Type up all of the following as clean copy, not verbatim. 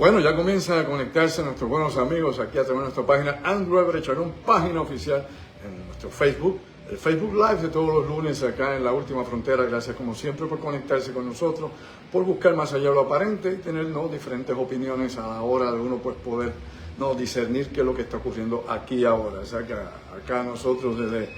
Bueno, ya comienzan a conectarse nuestros buenos amigos aquí a través de nuestra página Andrew Everett Chacón, página oficial en nuestro Facebook, el Facebook Live de todos los lunes acá en La Última Frontera. Gracias como siempre por conectarse con nosotros, por buscar más allá de lo aparente y tener diferentes opiniones a la hora de uno pues poder discernir qué es lo que está ocurriendo aquí y ahora. O sea que acá nosotros desde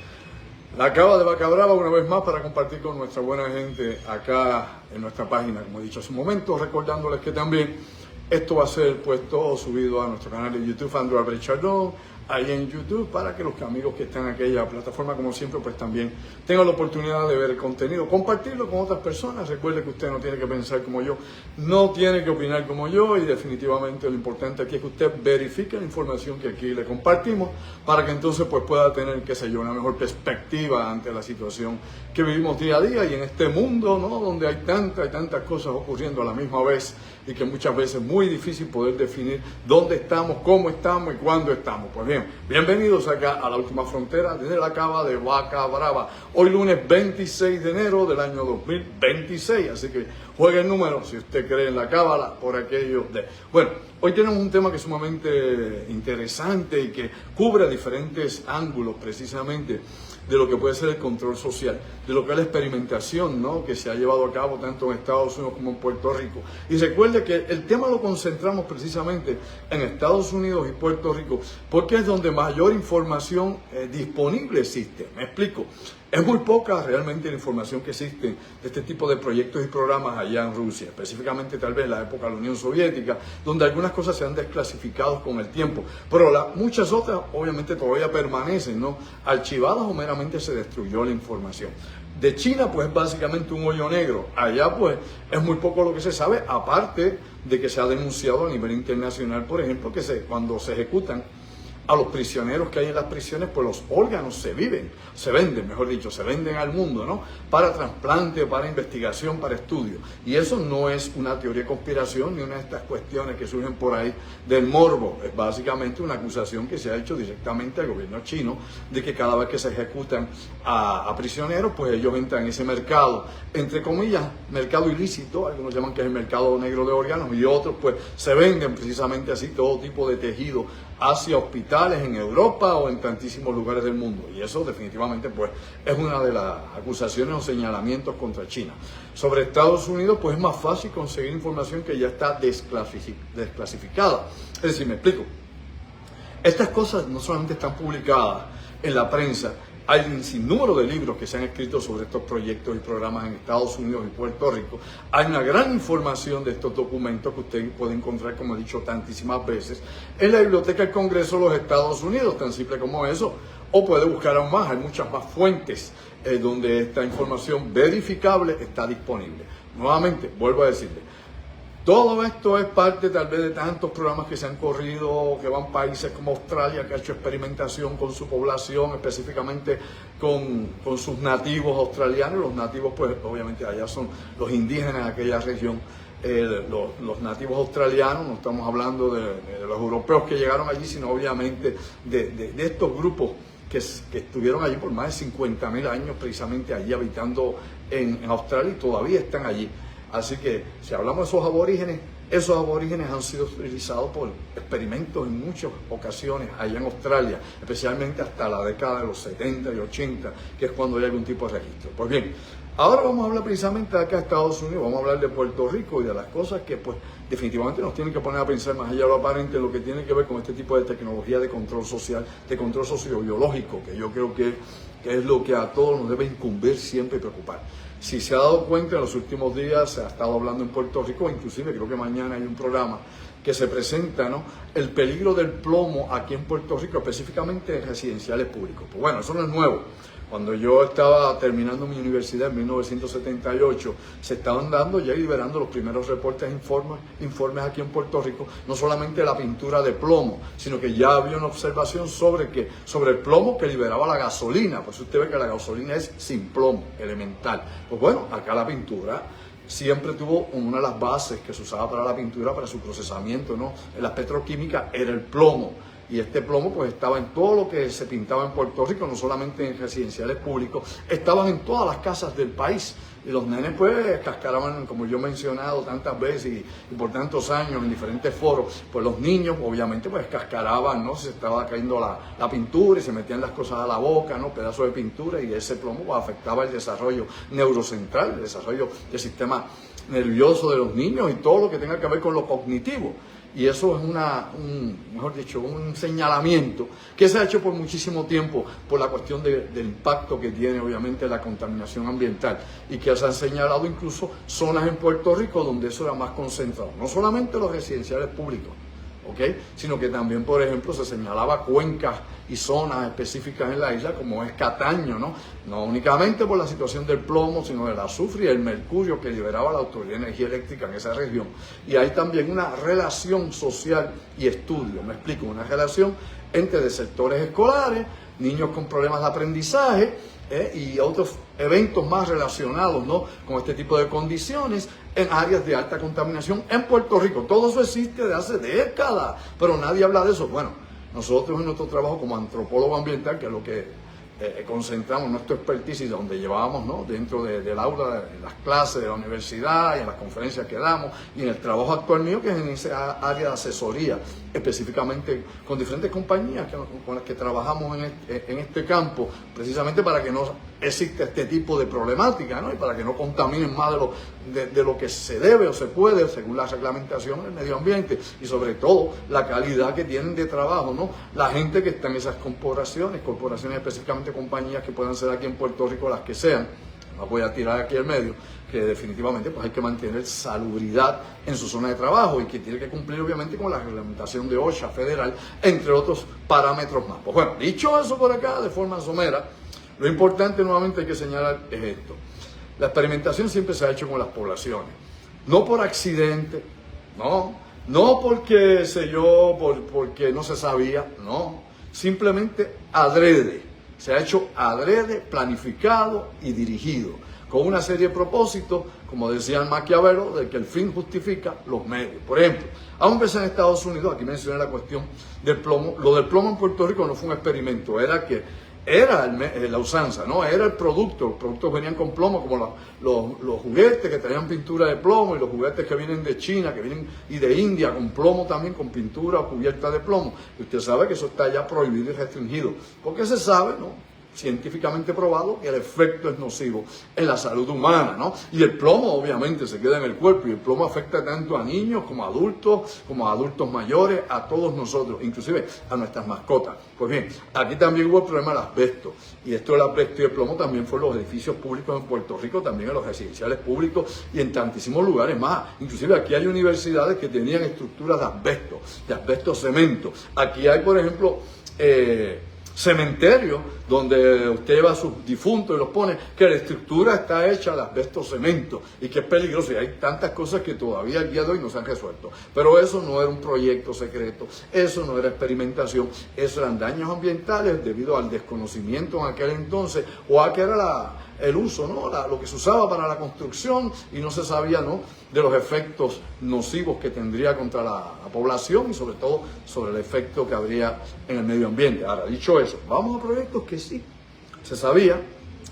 la Cava de Vaca Brava una vez más para compartir con nuestra buena gente acá en nuestra página, como he dicho hace un momento, recordándoles que también esto va a ser pues todo subido a nuestro canal de YouTube, Andrew Everett Chacón, ahí en YouTube, para que los amigos que están en aquella plataforma, como siempre, pues también tengan la oportunidad de ver el contenido, compartirlo con otras personas. Recuerde que usted no tiene que pensar como yo, no tiene que opinar como yo, y definitivamente lo importante aquí es que usted verifique la información que aquí le compartimos, para que entonces pues pueda tener, qué sé yo, una mejor perspectiva ante la situación que vivimos día a día y en este mundo, donde hay tantas cosas ocurriendo a la misma vez, y que muchas veces es muy difícil poder definir dónde estamos, cómo estamos y cuándo estamos. Pues bien, bienvenidos acá a La Última Frontera desde la Cava de Vaca Brava. Hoy lunes 26 de enero del año 2026, así que juegue el número si usted cree en la cábala por aquello de... Bueno, hoy tenemos un tema que es sumamente interesante y que cubre diferentes ángulos precisamente de lo que puede ser el control social, de lo que es la experimentación, que se ha llevado a cabo tanto en Estados Unidos como en Puerto Rico. Y recuerde que el tema lo concentramos precisamente en Estados Unidos y Puerto Rico, porque es donde mayor información disponible existe. Me explico. Es muy poca realmente la información que existe de este tipo de proyectos y programas allá en Rusia, específicamente tal vez en la época de la Unión Soviética, donde algunas cosas se han desclasificado con el tiempo, pero muchas otras obviamente todavía permanecen, archivadas, o meramente se destruyó la información. De China pues es básicamente un hoyo negro. Allá pues es muy poco lo que se sabe, aparte de que se ha denunciado a nivel internacional, por ejemplo, que cuando se ejecutan a los prisioneros que hay en las prisiones, pues los órganos se venden, mejor dicho, se venden al mundo, para trasplante, para investigación, para estudio. Y eso no es una teoría de conspiración ni una de estas cuestiones que surgen por ahí del morbo. Es básicamente una acusación que se ha hecho directamente al gobierno chino de que cada vez que se ejecutan a prisioneros, pues ellos entran en ese mercado, entre comillas, mercado ilícito, algunos llaman que es el mercado negro de órganos, y otros pues se venden precisamente así todo tipo de tejido hacia hospitales en Europa o en tantísimos lugares del mundo. Y eso definitivamente pues es una de las acusaciones o señalamientos contra China. Sobre Estados Unidos pues es más fácil conseguir información que ya está desclasificada. Es decir, me explico. Estas cosas no solamente están publicadas en la prensa, hay un sinnúmero de libros que se han escrito sobre estos proyectos y programas en Estados Unidos y Puerto Rico. Hay una gran información de estos documentos que usted puede encontrar, como he dicho tantísimas veces, en la Biblioteca del Congreso de los Estados Unidos, tan simple como eso. O puede buscar aún más, hay muchas más fuentes donde esta información verificable está disponible. Nuevamente, vuelvo a decirle, todo esto es parte tal vez de tantos programas que se han corrido, que van países como Australia, que ha hecho experimentación con su población, específicamente con sus nativos australianos. Los nativos, pues obviamente allá son los indígenas de aquella región, los nativos australianos. No estamos hablando de los europeos que llegaron allí, sino obviamente de estos grupos que estuvieron allí por más de 50.000 años, precisamente allí habitando en Australia, y todavía están allí. Así que si hablamos de esos aborígenes han sido utilizados por experimentos en muchas ocasiones allá en Australia, especialmente hasta la década de los 70 y 80, que es cuando hay algún tipo de registro. Pues bien, ahora vamos a hablar precisamente de acá de Estados Unidos, vamos a hablar de Puerto Rico y de las cosas que pues definitivamente nos tienen que poner a pensar más allá de lo aparente, lo que tiene que ver con este tipo de tecnología de control social, de control sociobiológico, que yo creo que es lo que a todos nos debe incumbir siempre y preocupar. Si se ha dado cuenta, en los últimos días se ha estado hablando en Puerto Rico, inclusive creo que mañana hay un programa que se presenta, el peligro del plomo aquí en Puerto Rico, específicamente en residenciales públicos. Pues bueno, eso no es nuevo. Cuando yo estaba terminando mi universidad en 1978, se estaban dando ya y liberando los primeros reportes e informes aquí en Puerto Rico, no solamente de la pintura de plomo, sino que ya había una observación sobre el plomo que liberaba la gasolina. Por eso usted ve que la gasolina es sin plomo, elemental. Pues bueno, acá la pintura siempre tuvo una de las bases que se usaba para la pintura, para su procesamiento, en las petroquímicas, era el plomo. y este plomo pues estaba en todo lo que se pintaba en Puerto Rico, no solamente en residenciales públicos, estaban en todas las casas del país. Y los nenes pues cascaraban, como yo he mencionado tantas veces y por tantos años en diferentes foros, pues los niños obviamente pues cascaraban, ¿no? Se estaba cayendo la pintura y se metían las cosas a la boca, ¿no? Pedazos de pintura, y ese plomo pues afectaba el desarrollo neurocentral, el desarrollo del sistema nervioso de los niños y todo lo que tenga que ver con lo cognitivo. Y eso es un señalamiento que se ha hecho por muchísimo tiempo por la cuestión del impacto que tiene obviamente la contaminación ambiental, y que se han señalado incluso zonas en Puerto Rico donde eso era más concentrado, no solamente los residenciales públicos, ¿okay? Sino que también, por ejemplo, se señalaba cuencas y zonas específicas en la isla como es Cataño, no únicamente por la situación del plomo, sino del azufre y el mercurio que liberaba la Autoridad de Energía Eléctrica en esa región. Y hay también una relación social y estudio, me explico, una relación entre sectores escolares, niños con problemas de aprendizaje y otros eventos más relacionados, ¿no?, con este tipo de condiciones en áreas de alta contaminación en Puerto Rico. Todo eso existe desde hace décadas, pero nadie habla de eso. Bueno, nosotros en nuestro trabajo como antropólogo ambiental, que es lo que concentramos nuestro expertise y donde llevábamos, ¿no?, dentro del aula, en las clases de la universidad y en las conferencias que damos, y en el trabajo actual mío, que es en esa área de asesoría, específicamente con diferentes compañías con las que trabajamos en este campo, precisamente para que no exista este tipo de problemática, ¿no?, y para que no contaminen más de lo que se debe o se puede según la reglamentación del medio ambiente, y sobre todo la calidad que tienen de trabajo, ¿no?, la gente que está en esas corporaciones específicamente compañías que puedan ser aquí en Puerto Rico, las que sean. No voy a tirar aquí al medio, que definitivamente pues hay que mantener salubridad en su zona de trabajo y que tiene que cumplir obviamente con la reglamentación de OSHA federal, entre otros parámetros más. Pues bueno, dicho eso por acá de forma somera, lo importante nuevamente hay que señalar es esto. La experimentación siempre se ha hecho con las poblaciones, no por accidente, no porque porque no se sabía, no, simplemente adrede. Se ha hecho adrede, planificado y dirigido, con una serie de propósitos, como decía Maquiavelo, de que el fin justifica los medios. Por ejemplo, aún empezó en Estados Unidos, aquí mencioné la cuestión del plomo. Lo del plomo en Puerto Rico no fue un experimento, era la usanza, ¿no? Era el producto. Los productos venían con plomo, como los juguetes que traían pintura de plomo, y los juguetes que vienen de China, y de India, con plomo también, con pintura o cubierta de plomo. Y usted sabe que eso está ya prohibido y restringido, porque se sabe, ¿no?, científicamente probado, que el efecto es nocivo en la salud humana, ¿no? Y el plomo obviamente se queda en el cuerpo, y el plomo afecta tanto a niños como a adultos mayores, a todos nosotros, inclusive a nuestras mascotas. Pues bien, aquí también hubo el problema del asbesto, y esto del asbesto y el plomo también fue en los edificios públicos en Puerto Rico, también en los residenciales públicos y en tantísimos lugares más. Inclusive aquí hay universidades que tenían estructuras de asbesto cemento. Aquí hay, por ejemplo, cementerios donde usted lleva a sus difuntos y los pone, que la estructura está hecha de asbesto cemento y que es peligroso, y hay tantas cosas que todavía al día de hoy no se han resuelto. Pero eso no era un proyecto secreto, eso no era experimentación, eso eran daños ambientales debido al desconocimiento en aquel entonces, o a que era el uso, ¿no?, lo que se usaba para la construcción, y no se sabía, ¿no?, de los efectos nocivos que tendría contra la población y sobre todo sobre el efecto que habría en el medio ambiente. Ahora, dicho eso, vamos a proyectos que sí se sabía,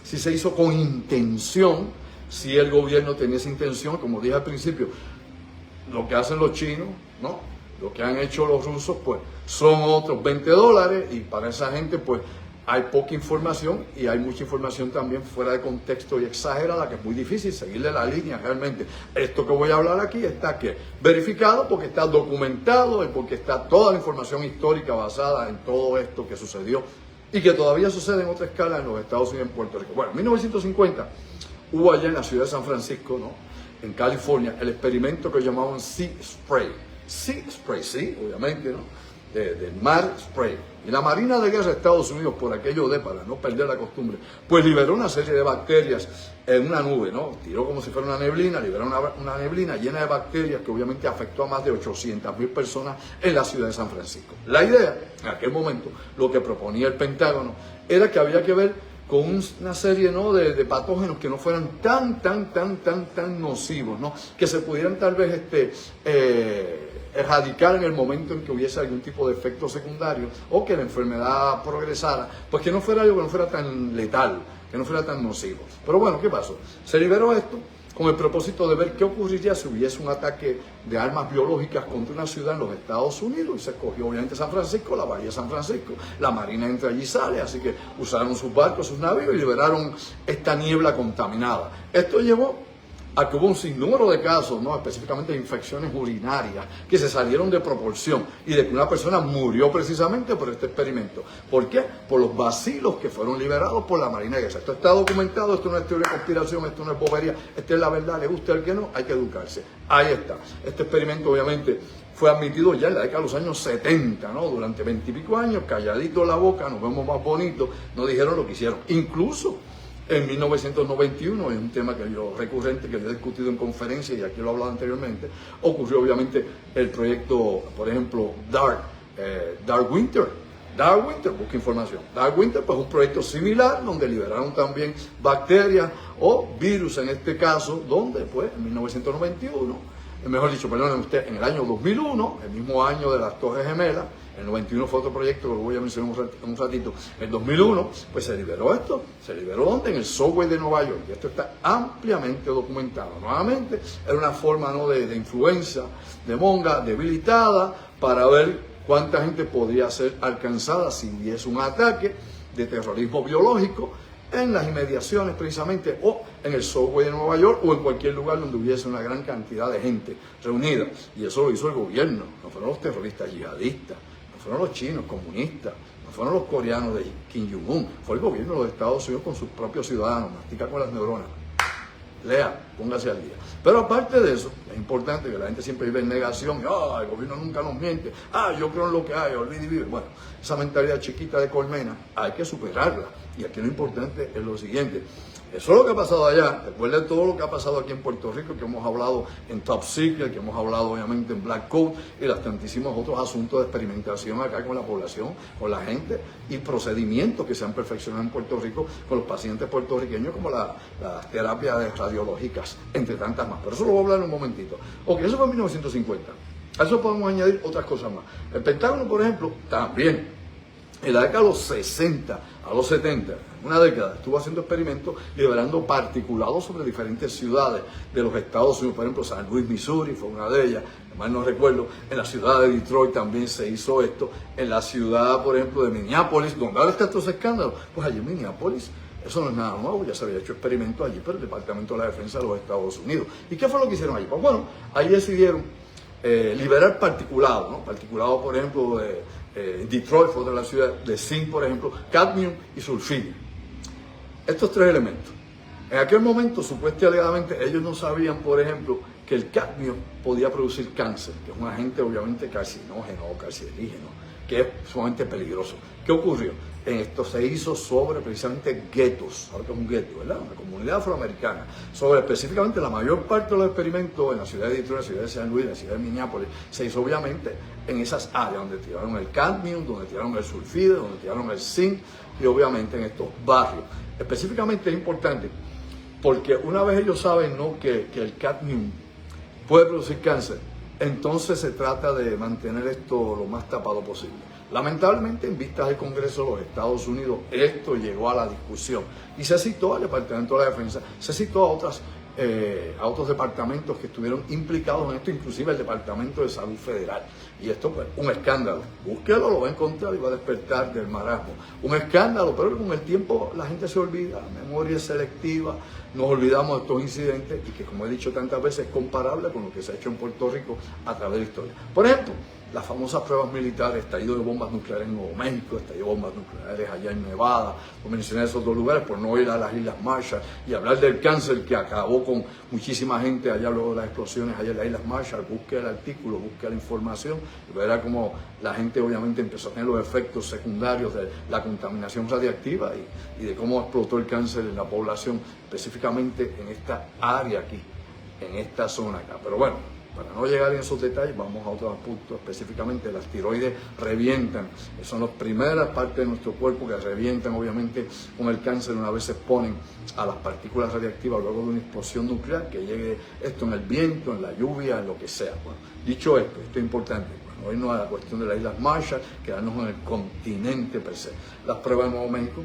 sí se hizo con intención, sí el gobierno tenía esa intención, como dije al principio. Lo que hacen los chinos, ¿no?, lo que han hecho los rusos, pues son otros $20, y para esa gente pues hay poca información, y hay mucha información también fuera de contexto y exagerada, que es muy difícil seguirle la línea realmente. Esto que voy a hablar aquí está verificado, porque está documentado y porque está toda la información histórica basada en todo esto que sucedió y que todavía sucede en otra escala en los Estados Unidos y en Puerto Rico. Bueno, en 1950 hubo allá en la ciudad de San Francisco, ¿no?, en California, el experimento que llamaban Sea Spray. Sea Spray, sí, obviamente, ¿no?, del mar spray. Y la Marina de Guerra de Estados Unidos, por aquello para no perder la costumbre, pues liberó una serie de bacterias en una nube, ¿no? Tiró como si fuera una neblina, liberó una neblina llena de bacterias que obviamente afectó a más de 800,000 personas en la ciudad de San Francisco. La idea, en aquel momento, lo que proponía el Pentágono, era que había que ver con una serie, ¿no?, de patógenos que no fueran tan nocivos, ¿no?, que se pudieran tal vez erradicar en el momento en que hubiese algún tipo de efecto secundario o que la enfermedad progresara, pues que no fuera algo que no fuera tan letal, que no fuera tan nocivo. Pero bueno, ¿qué pasó? Se liberó esto con el propósito de ver qué ocurriría si hubiese un ataque de armas biológicas contra una ciudad en los Estados Unidos, y se escogió obviamente San Francisco, la Bahía de San Francisco, la Marina entra allí y sale, así que usaron sus barcos, sus navíos y liberaron esta niebla contaminada. Esto llevó a que hubo un sinnúmero de casos, ¿no? Específicamente de infecciones urinarias, que se salieron de proporción y de que una persona murió precisamente por este experimento. ¿Por qué? Por los bacilos que fueron liberados por la Marina inglesa. Esto está documentado, esto no es teoría de conspiración, esto no es bobería, esta es la verdad, le guste al que no, hay que educarse. Ahí está. Este experimento obviamente fue admitido ya en la década de los años 70, ¿no? Durante 20 y pico años, calladito la boca, nos vemos más bonitos, no dijeron lo que hicieron. Incluso en 1991, es un tema que yo recurrente, que yo he discutido en conferencias y aquí lo he hablado anteriormente, ocurrió obviamente el proyecto, por ejemplo, Dark Winter. Dark Winter, busca información. Dark Winter, pues un proyecto similar, donde liberaron también bacterias o virus en este caso, donde pues en 1991, mejor dicho, perdónenme usted, en el año 2001, el mismo año de las Torres Gemelas, el 91 fue otro proyecto que lo voy a mencionar un ratito. En 2001, pues se liberó esto. ¿Se liberó dónde? En el subway de Nueva York. Y esto está ampliamente documentado. Nuevamente, era una forma, ¿no?, de influencia de monga debilitada para ver cuánta gente podría ser alcanzada si hubiese un ataque de terrorismo biológico en las inmediaciones precisamente, o en el subway de Nueva York, o en cualquier lugar donde hubiese una gran cantidad de gente reunida. Y eso lo hizo el gobierno, no fueron los terroristas yihadistas, no fueron los chinos comunistas, no fueron los coreanos de Kim Jong-un, fue el gobierno de los Estados Unidos con sus propios ciudadanos. Mastica con las neuronas. Lea, póngase al día. Pero aparte de eso, es importante que la gente siempre vive en negación. El gobierno nunca nos miente. Yo creo en lo que hay, olvide y vive. Bueno, esa mentalidad chiquita de colmena hay que superarla. Y aquí lo importante es lo siguiente. Eso es lo que ha pasado allá. Después de todo lo que ha pasado aquí en Puerto Rico, que hemos hablado en Top Secret, que hemos hablado obviamente en Black Code y los tantísimos otros asuntos de experimentación acá con la población, con la gente, y procedimientos que se han perfeccionado en Puerto Rico con los pacientes puertorriqueños, como las terapias radiológicas, entre tantas más. Pero eso lo voy a hablar en un momentito. Ok, eso fue en 1950. A eso podemos añadir otras cosas más. El Pentágono, por ejemplo, también en la década de los 60 a los 70, una década, estuvo haciendo experimentos liberando particulados sobre diferentes ciudades de los Estados Unidos. Por ejemplo, San Luis, Missouri, fue una de ellas, mal no recuerdo. En la ciudad de Detroit también se hizo esto. En la ciudad, por ejemplo, de Minneapolis, donde ahora están estos escándalos, pues allí en Minneapolis, eso no es nada nuevo, ya se había hecho experimentos allí por el Departamento de la Defensa de los Estados Unidos. ¿Y qué fue lo que hicieron allí? Pues bueno, ahí decidieron liberar particulados, ¿no? Particulados, por ejemplo, Detroit fue otra de las ciudades, de zinc, por ejemplo, cadmium y sulfidio. Estos tres elementos. En aquel momento, supuestamente, alegadamente, ellos no sabían, por ejemplo, que el cadmio podía producir cáncer, que es un agente obviamente carcinógeno o carcinógeno, que es sumamente peligroso. ¿Qué ocurrió? En esto se hizo sobre precisamente guetos, ahora que es un gueto, ¿verdad? Una comunidad afroamericana, sobre específicamente la mayor parte de los experimentos en la ciudad de Detroit, la ciudad de San Luis, la ciudad de Minneapolis, se hizo obviamente en esas áreas donde tiraron el cadmium, donde tiraron el sulfido, donde tiraron el zinc, y obviamente en estos barrios. Específicamente es importante porque una vez ellos saben, ¿no?, que el cadmium puede producir cáncer, entonces se trata de mantener esto lo más tapado posible. Lamentablemente, en vistas del Congreso de los Estados Unidos, esto llegó a la discusión y se citó al Departamento de la Defensa, se citó a otros departamentos que estuvieron implicados en esto, inclusive el Departamento de Salud Federal. Y esto, pues, un escándalo. Búsquelo, lo va a encontrar y va a despertar del marasmo. Un escándalo, pero con el tiempo la gente se olvida, la memoria es selectiva, nos olvidamos de estos incidentes y que, como he dicho tantas veces, es comparable con lo que se ha hecho en Puerto Rico a través de la historia. Por ejemplo, las famosas pruebas militares, estallido de bombas nucleares en Nuevo México, estallido de bombas nucleares allá en Nevada, por mencionar esos dos lugares, por no ir a las Islas Marshall y hablar del cáncer que acabó con muchísima gente allá luego de las explosiones allá en las Islas Marshall. Busque el artículo, busque la información y verá cómo la gente obviamente empezó a tener los efectos secundarios de la contaminación radiactiva y de cómo explotó el cáncer en la población, específicamente en esta área aquí, en esta zona acá. Pero bueno, Para no llegar en esos detalles, vamos a otros puntos específicamente. Las tiroides revientan, son las primeras partes de nuestro cuerpo que revientan, obviamente, con el cáncer una vez se exponen a las partículas radiactivas luego de una explosión nuclear, que llegue esto en el viento, en la lluvia, en lo que sea. Bueno, dicho esto es importante. Hoy no es la cuestión de las Islas Marshall, quedarnos en el continente per se. Las pruebas en Nuevo México,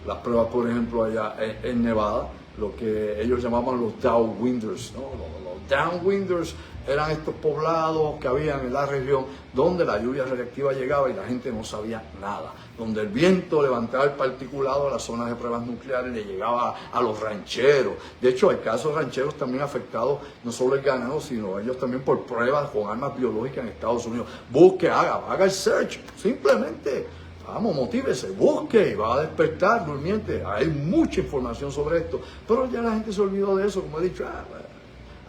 las pruebas, por ejemplo, allá en Nevada, lo que ellos llamaban los downwinders, ¿no? Los downwinders eran estos poblados que habían en la región donde la lluvia radiactiva llegaba y la gente no sabía nada, donde el viento levantaba el particulado a las zonas de pruebas nucleares y le llegaba a los rancheros. De hecho, hay casos rancheros también afectados, no solo el ganado, sino ellos también por pruebas con armas biológicas en Estados Unidos. Busque, haga el search, simplemente. Vamos, motívese, busque y va a despertar durmiente. Hay mucha información sobre esto, pero ya la gente se olvidó de eso, como he dicho,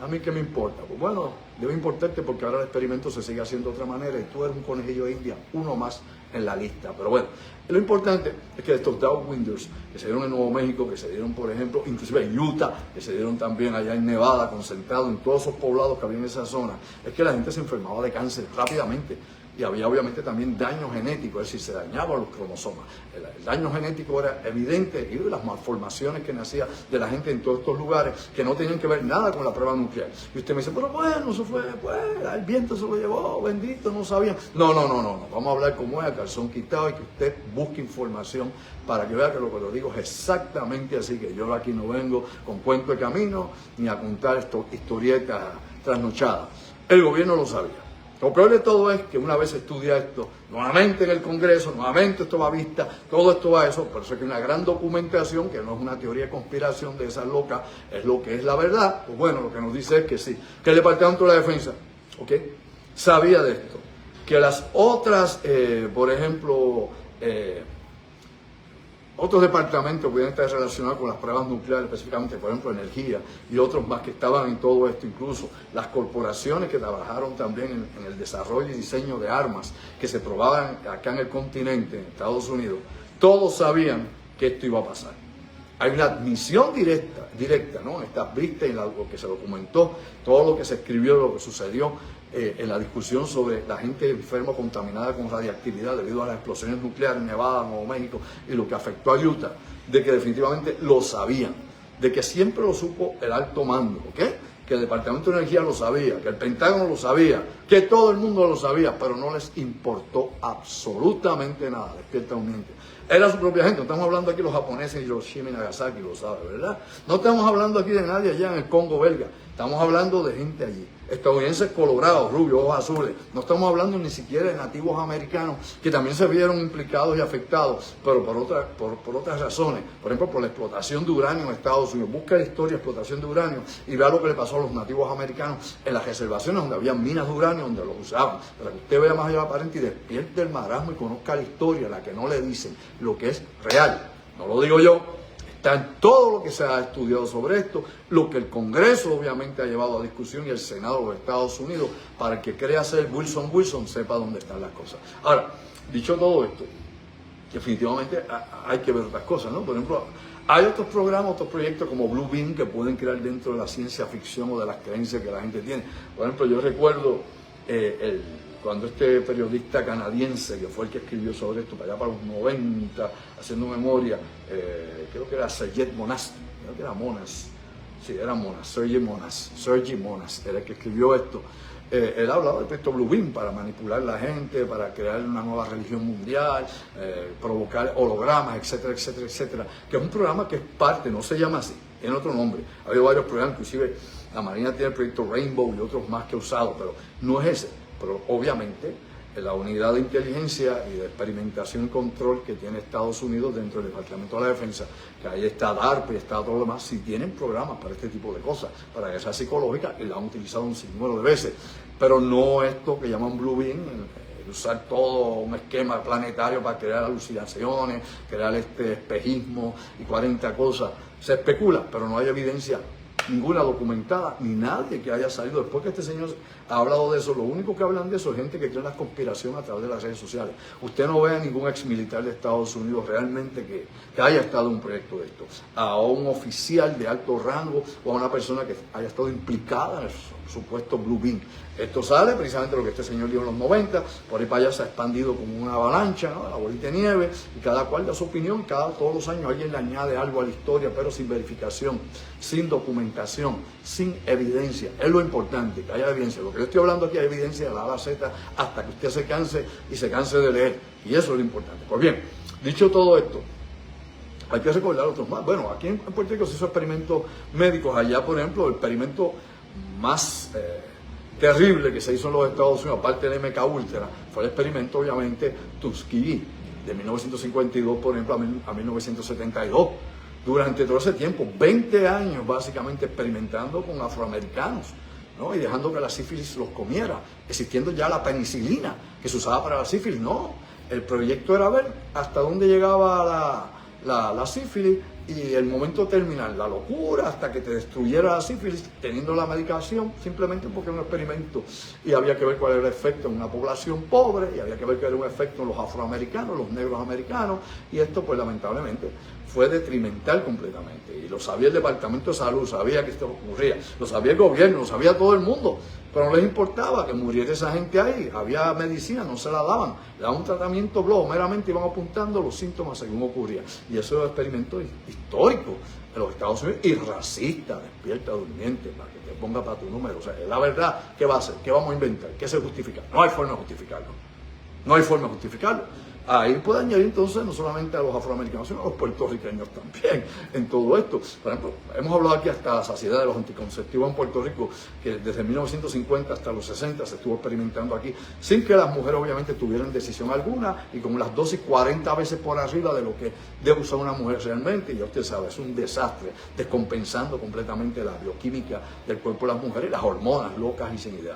a mí qué me importa. Pues bueno, debe importarte porque ahora el experimento se sigue haciendo de otra manera y tú eres un conejillo de India, uno más en la lista. Pero bueno, lo importante es que estos downwinders que se dieron en Nuevo México, que se dieron, por ejemplo, inclusive en Utah, que se dieron también allá en Nevada, concentrados en todos esos poblados que había en esa zona, es que la gente se enfermaba de cáncer rápidamente. Y había obviamente también daño genético, es decir, se dañaban los cromosomas. El daño genético era evidente y las malformaciones que nacían de la gente en todos estos lugares que no tenían que ver nada con la prueba nuclear. Y usted me dice, pero bueno, eso fue, pues, el viento se lo llevó, bendito, no sabían. No, vamos a hablar como es, a calzón quitado y que usted busque información para que vea que lo que lo digo es exactamente así, que yo aquí no vengo con cuento de camino ni a contar historietas trasnochadas. El gobierno lo sabía. Lo peor de todo es que una vez se estudia esto, nuevamente en el Congreso, nuevamente esto va a vista, todo esto va a eso, por eso es que hay una gran documentación, que no es una teoría de conspiración de esas locas, es lo que es la verdad. Pues bueno, lo que nos dice es que sí, que el Departamento de la Defensa, ¿ok?, sabía de esto, que las otras, por ejemplo, otros departamentos podían estar relacionados con las pruebas nucleares, específicamente, por ejemplo, energía y otros más que estaban en todo esto, incluso las corporaciones que trabajaron también en el desarrollo y diseño de armas que se probaban acá en el continente, en Estados Unidos, todos sabían que esto iba a pasar. Hay una admisión directa, ¿no? En estas vistas y lo que se documentó, todo lo que se escribió, lo que sucedió en la discusión sobre la gente enferma contaminada con radiactividad debido a las explosiones nucleares en Nevada, Nuevo México y lo que afectó a Utah, de que definitivamente lo sabían, de que siempre lo supo el alto mando, ¿ok?, que el Departamento de Energía lo sabía, que el Pentágono lo sabía, que todo el mundo lo sabía, pero no les importó absolutamente nada. Despierta un mente. Era su propia gente. No estamos hablando aquí de los japoneses y Hiroshima y Nagasaki, lo sabe, ¿verdad? No estamos hablando aquí de nadie allá en el Congo belga. Estamos hablando de gente allí. Estadounidenses colorados, rubios, ojos azules. No estamos hablando ni siquiera de nativos americanos que también se vieron implicados y afectados, pero por otras razones. Por ejemplo, por la explotación de uranio en Estados Unidos. Busca la historia de explotación de uranio y vea lo que le pasó a los nativos americanos en las reservaciones donde había minas de uranio, donde los usaban. Para que usted vea más allá aparente y despierte el marasmo y conozca la historia, la que no le dicen, lo que es real. No lo digo yo. Está en todo lo que se ha estudiado sobre esto, lo que el Congreso obviamente ha llevado a discusión y el Senado de los Estados Unidos, para que crea ser Wilson sepa dónde están las cosas. Ahora, dicho todo esto, definitivamente hay que ver otras cosas, ¿no? Por ejemplo, hay otros programas, otros proyectos como Blue Beam que pueden crear dentro de la ciencia ficción o de las creencias que la gente tiene. Por ejemplo, yo recuerdo cuando este periodista canadiense, que fue el que escribió sobre esto, para allá para los 90, haciendo memoria, creo que era Sergei Monas, creo que era Monas, sí, era Monas, Sergei Monas, era el que escribió esto. Él hablaba del proyecto Blue Beam para manipular a la gente, para crear una nueva religión mundial, provocar hologramas, etcétera, etcétera, etcétera, que es un programa que es parte, no se llama así, tiene otro nombre. Ha habido varios programas, inclusive la Marina tiene el proyecto Rainbow y otros más que he usado, pero no es ese. Pero obviamente la unidad de inteligencia y de experimentación y control que tiene Estados Unidos dentro del Departamento de la Defensa, que ahí está DARPA y está todo lo demás, si tienen programas para este tipo de cosas, para guerra psicológica, y lo han utilizado un sinnúmero de veces, pero no esto que llaman Blue Beam, usar todo un esquema planetario para crear alucinaciones, crear espejismo y 40 cosas. Se especula, pero no hay evidencia ninguna documentada, ni nadie que haya salido. Después que este señor ha hablado de eso, lo único que hablan de eso es gente que cree en las conspiraciones a través de las redes sociales. Usted no ve a ningún ex militar de Estados Unidos realmente que haya estado en un proyecto de esto, a un oficial de alto rango o a una persona que haya estado implicada en el supuesto Blue Beam. Esto sale precisamente lo que este señor dijo en los 90, por ahí para allá se ha expandido como una avalancha, ¿no? La bolita de nieve, y cada cual da su opinión, y todos los años alguien le añade algo a la historia, pero sin verificación, sin documentación, sin evidencia. Es lo importante, que haya evidencia. Lo que yo estoy hablando aquí es evidencia de la A a la Z hasta que usted se canse y se canse de leer, y eso es lo importante. Pues bien, dicho todo esto, hay que recordar otros más. Bueno, aquí en Puerto Rico se hizo experimentos médicos. Allá, por ejemplo, el experimento más terrible que se hizo en los Estados Unidos, aparte del MK Ultra, fue el experimento, obviamente, Tuskegee, de 1952, por ejemplo, a 1972. Durante todo ese tiempo, 20 años básicamente experimentando con afroamericanos, ¿no? Y dejando que la sífilis los comiera, existiendo ya la penicilina que se usaba para la sífilis. No, el proyecto era ver hasta dónde llegaba la sífilis y el momento terminal, la locura, hasta que te destruyera la sífilis, teniendo la medicación, simplemente porque era un experimento y había que ver cuál era el efecto en una población pobre, y había que ver cuál era un efecto en los afroamericanos, los negros americanos, y esto pues lamentablemente fue detrimental completamente, y lo sabía el Departamento de Salud, sabía que esto ocurría, lo sabía el gobierno, lo sabía todo el mundo, pero no les importaba que muriera esa gente ahí. Había medicina, no se la daban, le daban un tratamiento globo, meramente iban apuntando los síntomas según ocurría, y eso es un experimento histórico en los Estados Unidos y racista. Despierta durmiente, para que te ponga para tu número. O sea, la verdad, ¿qué va a hacer? ¿Qué vamos a inventar? ¿Qué se justifica? No hay forma de justificarlo. No hay forma de justificarlo. Ahí puede añadir entonces no solamente a los afroamericanos, sino a los puertorriqueños también en todo esto. Por ejemplo, hemos hablado aquí hasta la saciedad de los anticonceptivos en Puerto Rico, que desde 1950 hasta los 60 se estuvo experimentando aquí, sin que las mujeres obviamente tuvieran decisión alguna, y con las dosis 40 veces por arriba de lo que debe usar una mujer realmente. Y ya usted sabe, es un desastre, descompensando completamente la bioquímica del cuerpo de las mujeres, las hormonas locas y sin idea.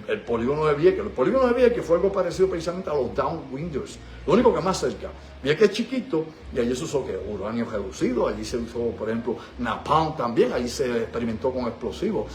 El polígono de Vieques fue algo parecido precisamente a los downwinders. Lo único que más cerca, Vieques es chiquito, y allí se usó uranio reducido, allí se usó, por ejemplo, napalm también, allí se experimentó con explosivos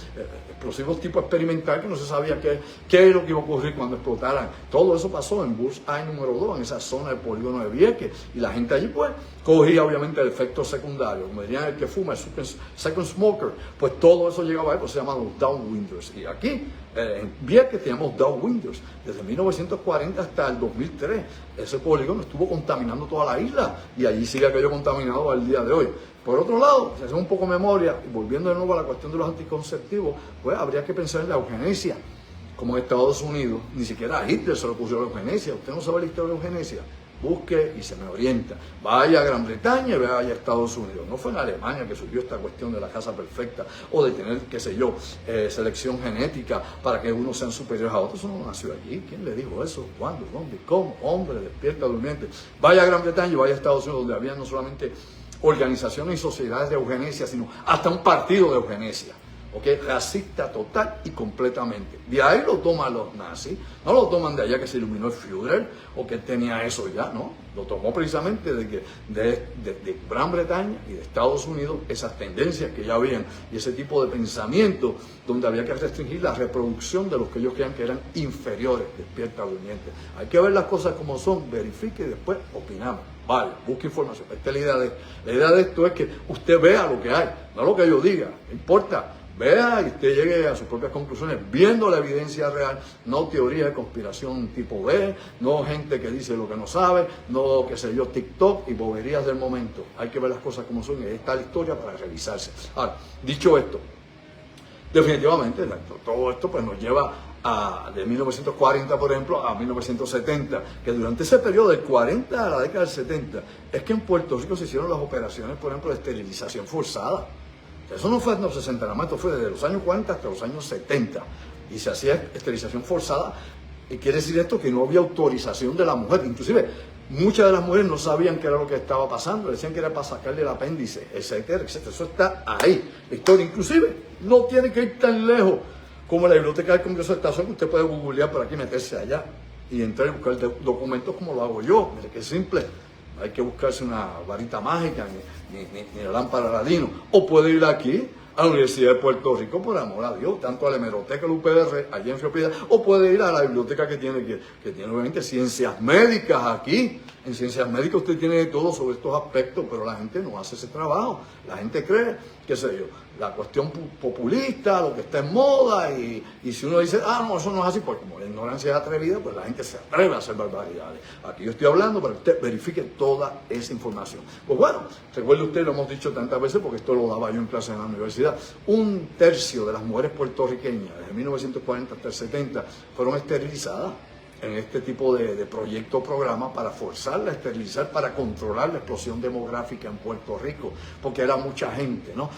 tipo experimental, que no se sabía qué es lo que iba a ocurrir cuando explotaran. Todo eso pasó en Bullseye número 2, en esa zona del polígono de Vieques, y la gente allí pues cogía obviamente el efecto secundario, como dirían el que fuma, el second smoker, pues todo eso llegaba ahí, pues se llaman los downwinders. Y aquí en Vieques teníamos downwinders desde 1940 hasta el 2003. Ese polígono estuvo contaminando toda la isla, y allí sigue aquello contaminado al día de hoy. Por otro lado, si hacemos un poco de memoria, y volviendo de nuevo a la cuestión de los anticonceptivos, pues habría que pensar en la eugenesia. Como en Estados Unidos, ni siquiera a Hitler se le ocurrió la eugenesia. ¿Usted no sabe la historia de la eugenesia? Busque y se me orienta. Vaya a Gran Bretaña y vaya a Estados Unidos. No fue en Alemania que surgió esta cuestión de la casa perfecta, o de tener, qué sé yo, selección genética para que unos sean superiores a otros. Eso no nació allí. ¿Quién le dijo eso? ¿Cuándo? ¿Dónde? ¿Cómo? Hombre, despierta durmiente. Vaya a Gran Bretaña y vaya a Estados Unidos, donde había no solamente organizaciones y sociedades de eugenesia, sino hasta un partido de eugenesia. ¿Okay? Racista total y completamente. De ahí lo toman los nazis, no lo toman de allá que se iluminó el Führer o que él tenía eso ya, no. Lo tomó precisamente de Gran Bretaña y de Estados Unidos, esas tendencias que ya habían y ese tipo de pensamiento donde había que restringir la reproducción de los que ellos creían que eran inferiores. Despierta durmiente. Hay que ver las cosas como son, verifique y después opinamos. Vale, busque información. Esta es la idea de esto. La idea de esto es que usted vea lo que hay, no lo que yo diga, no importa. Vea y usted llegue a sus propias conclusiones viendo la evidencia real, no teoría de conspiración tipo B, no gente que dice lo que no sabe, no, qué sé yo, TikTok y boberías del momento. Hay que ver las cosas como son, y ahí está la historia para revisarse. Ahora, dicho esto, definitivamente todo esto pues nos lleva de 1940, por ejemplo, a 1970, que durante ese periodo del 40 a la década del 70, es que en Puerto Rico se hicieron las operaciones, por ejemplo, de esterilización forzada. Eso no fue en los 60 nada más, esto fue desde los años 40 hasta los años 70. Y se hacía esterilización forzada. Y quiere decir esto que no había autorización de la mujer. Inclusive, muchas de las mujeres no sabían qué era lo que estaba pasando. Decían que era para sacarle el apéndice, etcétera, etcétera. Eso está ahí. La historia, inclusive, no tiene que ir tan lejos como la Biblioteca del Congreso de Estados Unidos, que usted puede googlear por aquí, meterse allá y entrar y buscar documentos como lo hago yo. Mire que simple. No hay que buscarse una varita mágica ni la lámpara Aladino. O puede ir aquí a la Universidad de Puerto Rico, por amor a Dios, tanto a la hemeroteca del UPR, allí en Río Piedras, o puede ir a la biblioteca que tiene obviamente ciencias médicas aquí. En ciencias médicas usted tiene de todo sobre estos aspectos, pero la gente no hace ese trabajo. La gente cree, qué sé yo, la cuestión populista, lo que está en moda, y si uno dice, no, eso no es así, pues como la ignorancia es atrevida, pues la gente se atreve a hacer barbaridades. Aquí yo estoy hablando para que usted verifique toda esa información. Pues bueno, recuerde usted, lo hemos dicho tantas veces, porque esto lo daba yo en clase en la universidad, 1/3 de las mujeres puertorriqueñas, desde 1940 hasta el 70, fueron esterilizadas en este tipo de proyecto o programa para forzarla a esterilizar, para controlar la explosión demográfica en Puerto Rico, porque era mucha gente, ¿no?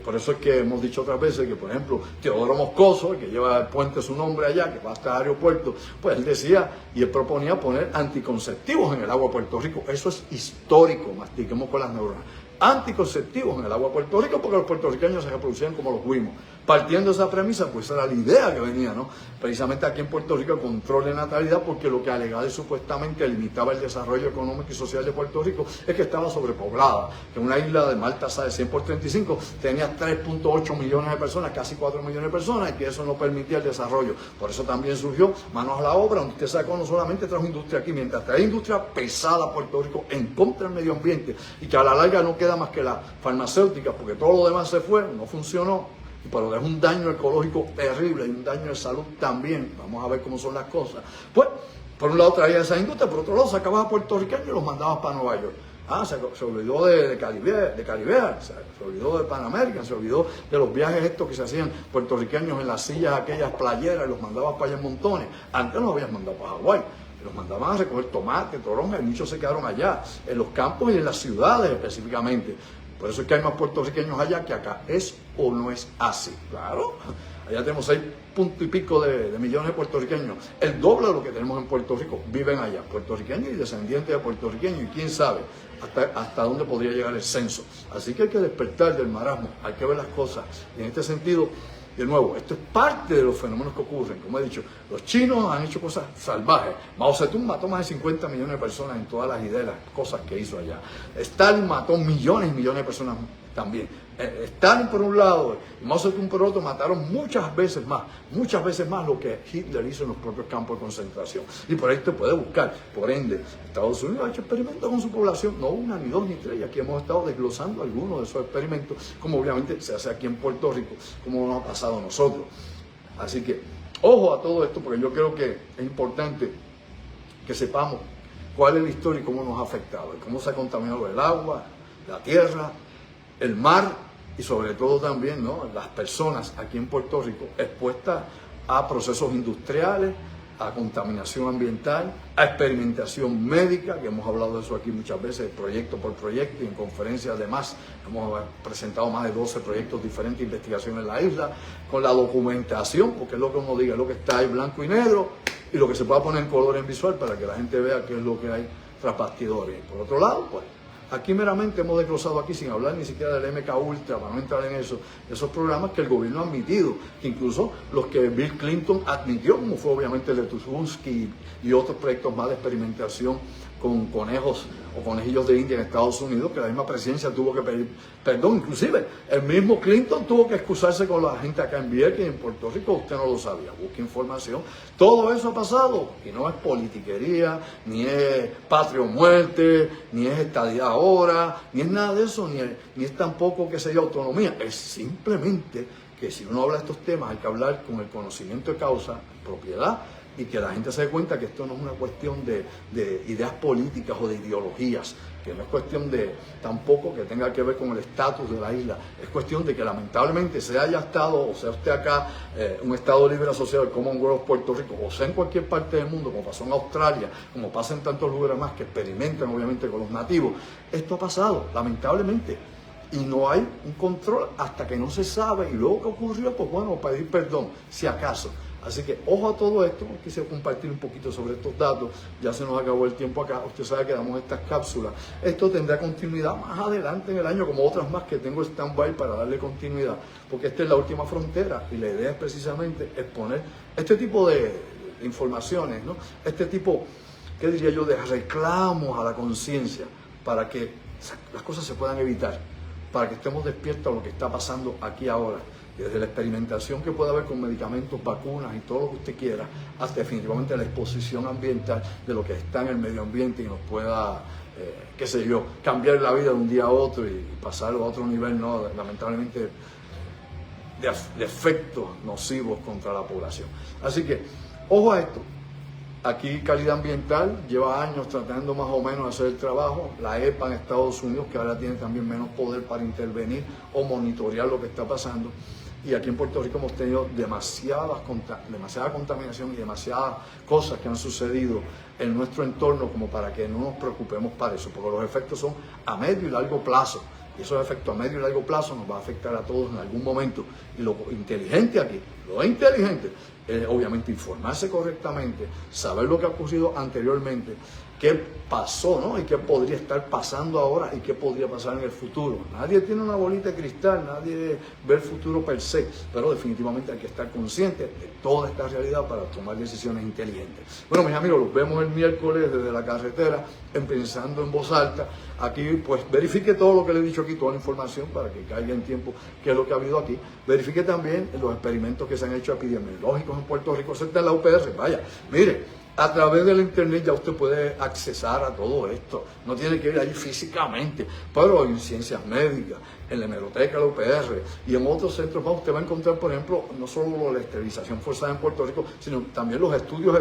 Por eso es que hemos dicho otras veces que, por ejemplo, Teodoro Moscoso, que lleva el puente su nombre allá, que va hasta el aeropuerto, pues él decía y él proponía poner anticonceptivos en el agua de Puerto Rico. Eso es histórico, mastiquemos con las neuronas. Anticonceptivos en el agua de Puerto Rico, porque los puertorriqueños se reproducían como los guimos. Partiendo de esa premisa, pues esa era la idea que venía, ¿no? Precisamente aquí en Puerto Rico el control de natalidad, porque lo que alegaba y supuestamente limitaba el desarrollo económico y social de Puerto Rico es que estaba sobrepoblada, que una isla de mal tasa de 100 por 35 tenía 3.8 millones de personas, casi 4 millones de personas, y que eso no permitía el desarrollo. Por eso también surgió Manos a la Obra, donde usted sacó no solamente trajo industria aquí, mientras trae industria pesada a Puerto Rico en contra del medio ambiente, y que a la larga no queda más que la farmacéutica, porque todo lo demás se fue, no funcionó. Pero es un daño ecológico terrible y un daño de salud también. Vamos a ver cómo son las cosas. Pues, por un lado traía esa industria, por otro lado sacaba a puertorriqueños y los mandaba para Nueva York. Se olvidó de Caribe, se olvidó de Pan American, se olvidó de los viajes estos que se hacían puertorriqueños en las sillas aquellas playeras y los mandaba para allá en montones. Antes los habían mandado para Hawái. Los mandaban a recoger tomate, toronja, y muchos se quedaron allá, en los campos y en las ciudades específicamente. Por eso es que hay más puertorriqueños allá que acá. ¿Es o no es así? Claro. Allá tenemos 6 y pico de millones de puertorriqueños. El doble de lo que tenemos en Puerto Rico viven allá. Puertorriqueños y descendientes de puertorriqueños. Y quién sabe hasta dónde podría llegar el censo. Así que hay que despertar del marasmo. Hay que ver las cosas. Y en este sentido, de nuevo, esto es parte de los fenómenos que ocurren. Como he dicho, los chinos han hecho cosas salvajes. Mao Zedong mató más de 50 millones de personas en todas las ideas y las cosas que hizo allá. Stalin mató millones y millones de personas también. Stalin por un lado y Mao Zedong por otro mataron muchas veces más lo que Hitler hizo en los propios campos de concentración. Y por ahí te puede buscar. Por ende, Estados Unidos ha hecho experimentos con su población, no una, ni dos, ni tres, y aquí hemos estado desglosando algunos de esos experimentos, como obviamente se hace aquí en Puerto Rico, como nos ha pasado a nosotros. Así que, ojo a todo esto, porque yo creo que es importante que sepamos cuál es la historia y cómo nos ha afectado, y cómo se ha contaminado el agua, la tierra, el mar, y sobre todo también, ¿no?, las personas aquí en Puerto Rico expuestas a procesos industriales, a contaminación ambiental, a experimentación médica, que hemos hablado de eso aquí muchas veces, proyecto por proyecto, y en conferencias además hemos presentado más de 12 proyectos diferentes de investigación en la isla, con la documentación, porque es lo que uno diga, es lo que está ahí blanco y negro, y lo que se pueda poner en color en visual para que la gente vea qué es lo que hay tras bastidores. Por otro lado, pues, aquí meramente hemos desglosado aquí, sin hablar ni siquiera del MK Ultra, para no entrar en eso, esos programas que el gobierno ha admitido, que incluso los que Bill Clinton admitió, como fue obviamente el de Tuskegee y otros proyectos más de experimentación con conejos o conejillos de India en Estados Unidos, que la misma presidencia tuvo que pedir perdón. Inclusive el mismo Clinton tuvo que excusarse con la gente acá en Vieques y en Puerto Rico. Usted no lo sabía, busque información. Todo eso ha pasado y no es politiquería, ni es patria o muerte, ni es estadía ahora, ni es nada de eso, ni es tampoco, qué sé yo, autonomía. Es simplemente que si uno habla de estos temas hay que hablar con el conocimiento de causa, propiedad, y que la gente se dé cuenta que esto no es una cuestión de ideas políticas o de ideologías, que no es cuestión de tampoco que tenga que ver con el estatus de la isla, es cuestión de que lamentablemente se haya estado, o sea usted acá, un Estado libre asociado al Commonwealth Puerto Rico, o sea en cualquier parte del mundo, como pasó en Australia, como pasa en tantos lugares más que experimentan obviamente con los nativos, esto ha pasado, lamentablemente. Y no hay un control hasta que no se sabe, y luego que ocurrió, pues bueno, pedir perdón, si acaso. Así que ojo a todo esto, quise compartir un poquito sobre estos datos, ya se nos acabó el tiempo acá, usted sabe que damos estas cápsulas, esto tendrá continuidad más adelante en el año, como otras más que tengo stand-by para darle continuidad, porque esta es la última frontera y la idea es precisamente exponer este tipo de informaciones, ¿no? Este tipo, ¿qué diría yo?, de reclamos a la conciencia para que las cosas se puedan evitar. para que estemos despiertos a lo que está pasando aquí ahora. Desde la experimentación que puede haber con medicamentos, vacunas y todo lo que usted quiera, hasta definitivamente la exposición ambiental de lo que está en el medio ambiente y nos pueda, qué sé yo, cambiar la vida de un día a otro y pasarlo a otro nivel, ¿no? Lamentablemente, de efectos nocivos contra la población. Así que, ojo a esto. Aquí Calidad Ambiental lleva años tratando más o menos de hacer el trabajo. La EPA en Estados Unidos, que ahora tiene también menos poder para intervenir o monitorear lo que está pasando. Y aquí en Puerto Rico hemos tenido demasiada contaminación y demasiadas cosas que han sucedido en nuestro entorno como para que no nos preocupemos para eso, porque los efectos son a medio y largo plazo. Y esos efectos a medio y largo plazo nos va a afectar a todos en algún momento. Y lo inteligente aquí, lo inteligente, es obviamente informarse correctamente, saber lo que ha ocurrido anteriormente, qué pasó, ¿no? Y qué podría estar pasando ahora y qué podría pasar en el futuro. Nadie tiene una bolita de cristal, nadie ve el futuro per se, pero definitivamente hay que estar consciente de toda esta realidad para tomar decisiones inteligentes. Bueno, mis amigos, los vemos el miércoles desde la carretera, Pensando en Voz Alta. Aquí, pues, verifique todo lo que le he dicho aquí, toda la información para que caiga en tiempo qué es lo que ha habido aquí. Verifique también los experimentos que se han hecho epidemiológicos en Puerto Rico, cerca de la UPR. Vaya, mire, a través del internet ya usted puede accesar a todo esto. No tiene que ir allí físicamente, pero en ciencias médicas, en la hemeroteca de la UPR y en otros centros más usted va a encontrar, por ejemplo, no solo la esterilización forzada en Puerto Rico, sino también los estudios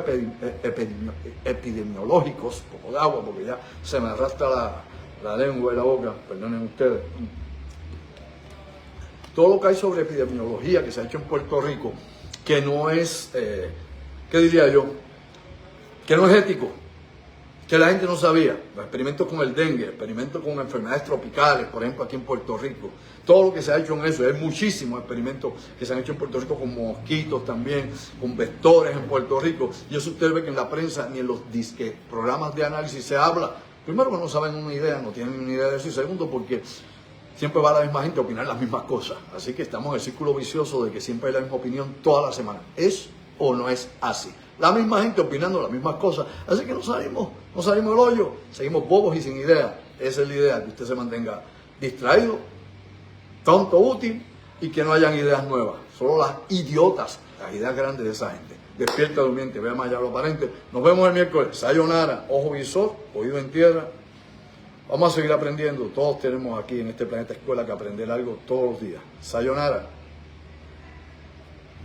epidemiológicos, poco de agua, porque ya se me arrastra la lengua y la boca, perdonen ustedes. Todo lo que hay sobre epidemiología que se ha hecho en Puerto Rico, que no es, ¿qué diría yo? Que no es ético, que la gente no sabía. Los experimentos con el dengue, experimentos con enfermedades tropicales, por ejemplo, aquí en Puerto Rico. Todo lo que se ha hecho en eso, hay muchísimos experimentos que se han hecho en Puerto Rico con mosquitos también, con vectores en Puerto Rico. Y eso usted ve que en la prensa ni en los programas de análisis se habla. Primero, que no saben una idea, no tienen una idea de eso. Y segundo, porque siempre va la misma gente a opinar las mismas cosas. Así que estamos en el círculo vicioso de que siempre hay la misma opinión toda la semana. ¿Es o no es así? La misma gente opinando las mismas cosas. Así que no salimos del hoyo. Seguimos bobos y sin idea. Esa es la idea, que usted se mantenga distraído, tonto, útil y que no hayan ideas nuevas. Solo las idiotas, las ideas grandes de esa gente. Despierta durmiente, vea más allá lo aparente. Nos vemos el miércoles. Sayonara, ojo visor, oído en tierra. Vamos a seguir aprendiendo. Todos tenemos aquí en este planeta escuela que aprender algo todos los días. Sayonara.